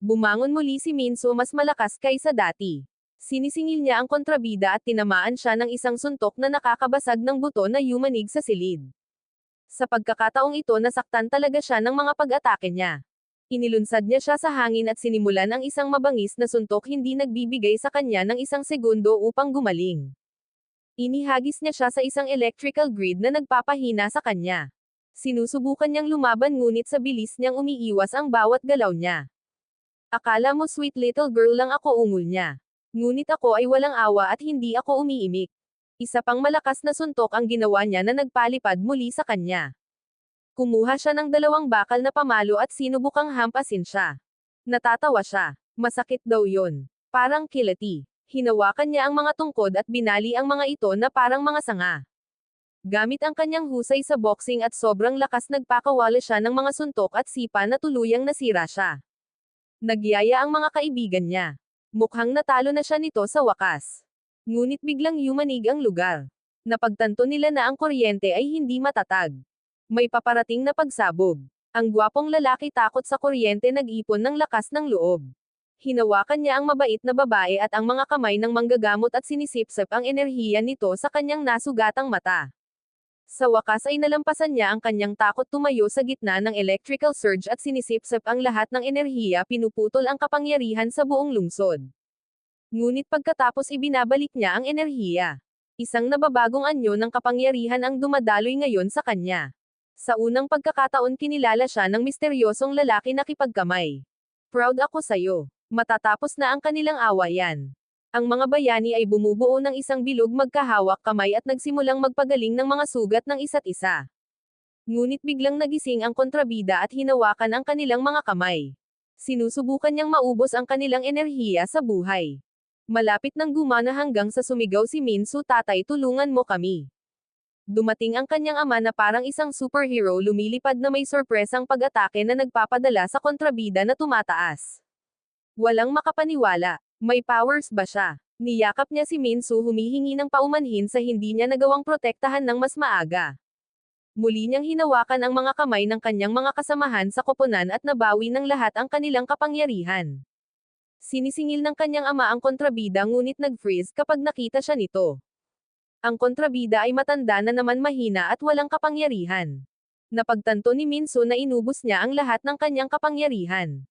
Bumangon muli si Minso, mas malakas kaysa dati. Sinisingil niya ang kontrabida at tinamaan siya ng isang suntok na nakakabasag ng buto na yumanig sa silid. Sa pagkakataong ito, nasaktan talaga siya ng mga pag-atake niya. Inilunsad niya siya sa hangin at sinimulan ang isang mabangis na suntok, hindi nagbibigay sa kanya ng isang segundo upang gumaling. Inihagis niya siya sa isang electrical grid na nagpapahina sa kanya. Sinusubukan niyang lumaban, ngunit sa bilis niyang umiiwas ang bawat galaw niya. Akala mo sweet little girl lang ako, ungol niya. Ngunit ako ay walang awa at hindi ako umiimik. Isa pang malakas na suntok ang ginawa niya na nagpalipad muli sa kanya. Kumuha siya ng 2 bakal na pamalo at sinubukang hampasin siya. Natatawa siya. Masakit daw yun. Parang kilati. Hinawakan niya ang mga tungkod at binali ang mga ito na parang mga sanga. Gamit ang kanyang husay sa boxing at sobrang lakas nagpakawala siya ng mga suntok at sipa na tuluyang nasira siya. Nagyaya ang mga kaibigan niya. Mukhang natalo na siya nito sa wakas. Ngunit biglang yumanig ang lugar. Napagtanto nila na ang kuryente ay hindi matatag. May paparating na pagsabog. Ang gwapong lalaki takot sa kuryente nag-ipon ng lakas ng loob. Hinawakan niya ang mabait na babae at ang mga kamay ng manggagamot at sinisipsip ang enerhiya nito sa kanyang nasugatang mata. Sa wakas ay nalampasan niya ang kanyang takot, tumayo sa gitna ng electrical surge at sinisipsip ang lahat ng enerhiya, pinuputol ang kapangyarihan sa buong lungsod. Ngunit pagkatapos ibinabalik niya ang enerhiya. Isang nababagong anyo ng kapangyarihan ang dumadaloy ngayon sa kanya. Sa unang pagkakataon kinilala siya ng misteryosong lalaki na kipagkamay. Proud ako sa'yo. Matatapos na ang kanilang awayan. Ang mga bayani ay bumubuo ng isang bilog, magkahawak kamay at nagsimulang magpagaling ng mga sugat ng isa't isa. Ngunit biglang nagising ang kontrabida at hinawakan ang kanilang mga kamay. Sinusubukan niyang maubos ang kanilang enerhiya sa buhay. Malapit nang gumana hanggang sa sumigaw si Minsu, "Tatay, tulungan mo kami." Dumating ang kanyang ama na parang isang superhero, lumilipad na may sorpresang pag-atake na nagpapadala sa kontrabida na tumataas. Walang makapaniwala. May powers ba siya? Niyakap niya si Minsu, humihingi ng paumanhin sa hindi niya nagawang protektahan ng mas maaga. Muli niyang hinawakan ang mga kamay ng kanyang mga kasamahan sa koponan at nabawi ng lahat ang kanilang kapangyarihan. Sinisingil ng kanyang ama ang kontrabida ngunit nag-freeze kapag nakita siya nito. Ang kontrabida ay matanda na naman, mahina at walang kapangyarihan. Napagtanto ni Minsu na inubos niya ang lahat ng kanyang kapangyarihan.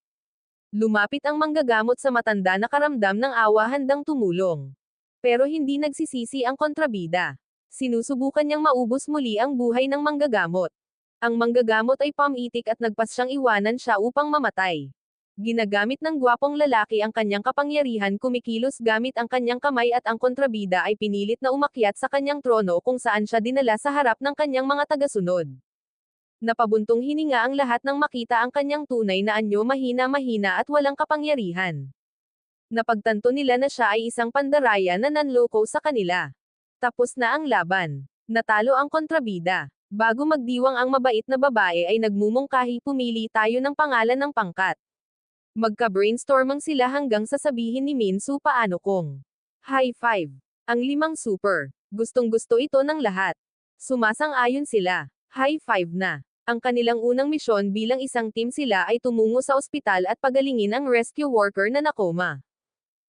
Lumapit ang manggagamot sa matanda na karamdam ng awa, handang tumulong. Pero hindi nagsisisi ang kontrabida. Sinusubukan niyang maubos muli ang buhay ng manggagamot. Ang manggagamot ay pamitik at nagpas siyang iwanan siya upang mamatay. Ginagamit ng gwapong lalaki ang kanyang kapangyarihan, kumikilos gamit ang kanyang kamay at ang kontrabida ay pinilit na umakyat sa kanyang trono kung saan siya dinala sa harap ng kanyang mga tagasunod. Napabuntong hininga ang lahat nang makita ang kanyang tunay na anyo, mahina-mahina at walang kapangyarihan. Napagtanto nila na siya ay isang pandaraya na nanloko sa kanila. Tapos na ang laban. Natalo ang kontrabida. Bago magdiwang ang mabait na babae ay nagmumungkahi, "Pumili tayo ng pangalan ng pangkat." Magka-brainstormang sila hanggang sasabihin ni Minsu, "Paano kung high five ang 5 super?" Gustong-gusto ito ng lahat. Sumasang-ayon sila. High five na. Ang kanilang unang misyon bilang isang team, sila ay tumungo sa ospital at pagalingin ang rescue worker na nakoma.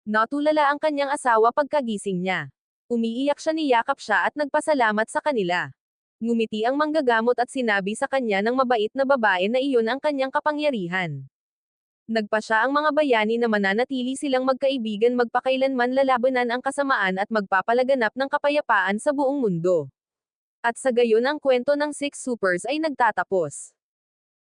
Natulala ang kanyang asawa pagkagising niya. Umiiyak siya, niyakap siya at nagpasalamat sa kanila. Ngumiti ang manggagamot at sinabi sa kanya ng mabait na babae na iyon ang kanyang kapangyarihan. Nagpasya ang mga bayani na mananatili silang magkaibigan, magpakailanman lalabanan ang kasamaan at magpapalaganap ng kapayapaan sa buong mundo. At sa gayon ang kwento ng 6 supers ay nagtatapos.